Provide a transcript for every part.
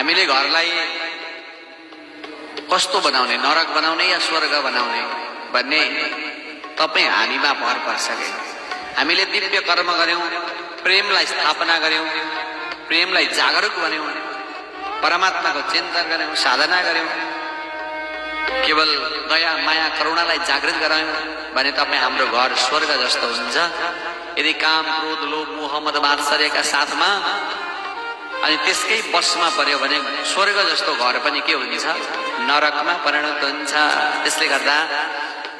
हामीले घरलाई कस्तो बनाउने, नरक बनाउने या स्वर्ग बनाउने भन्ने तपाईँ हामीमा भर पर्छ के। हामीले दिव्य कर्म गर्यौं, प्रेमलाई स्थापना गर्यौं, प्रेमलाई जागरुक बन्यौं, परमात्माको चिन्तन गर्यौं, साधना गर्यौं, केवल दया माया करुणालाई जागृत गरायौं भने तपाईँ हाम्रो घर स्वर्ग जस्तो हुन्छ। यदि काम क्रोध लोभ मोह मद मात्सर्यका साथमा अनि त्यसकै बसमा पर्यो भने स्वर्ग जस्तो घर पनि के हुन्छ, नरकमा परिणत हुन्छ। त्यसले गर्दा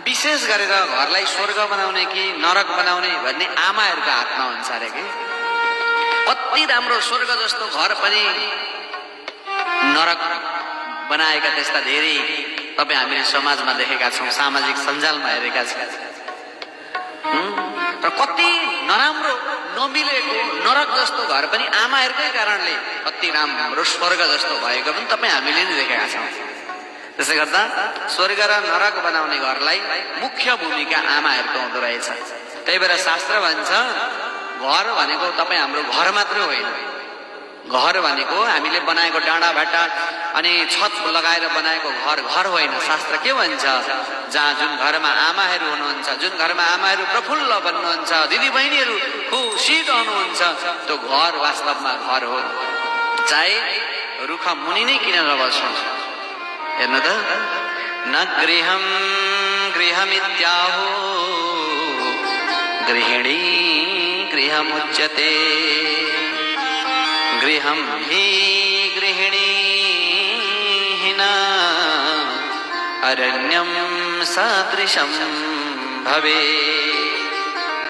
विशेष गरेर घरलाई स्वर्ग बनाउने कि नरक बनाउने भन्ने आमाहरूको हातमा हुन्छ अरे कि। कति राम्रो स्वर्ग जस्तो घर पनि नरक बनाएका त्यस्ता धेरै तपाईँ हामीले समाजमा देखेका छौँ, सामाजिक सञ्जालमा हेरेका छौँ। र कति नराम्रो नमिलेको नरक जस्तो घर पनि आमाहरूकै कारणले कति राम्रो स्वर्ग जस्तो भएको पनि तपाईँ हामीले नै देखेका छौँ। त्यसै गर्दा स्वर्ग र नरक बनाउने घरलाई मुख्य भूमिका आमाहरूको हुँदो रहेछ। त्यही भएर शास्त्र भन्छ घर भनेको तपाईँ हाम्रो घर मात्र होइन, घर भनेको हामीले बनाएको डाँडा भाटा अनि छत लगाएर बनाएको घर घर होइन। शास्त्र के भन्छ, जहाँ जुन घरमा आमाहरू हुनुहुन्छ, जुन घरमा आमाहरू प्रफुल्ल बन्नुहुन्छ, दिदी बहिनीहरू खुसी रहनुहुन्छ, त्यो घर वास्तवमा घर हो। चाहे रुख मुनि नै किन नबसोस्। हेर्नु त, न गृहम गृहमित्याहो गृहिणी गृहमुच्यते, गृहं हि गृहिणी न अरण्यं सदृशं भवेत्।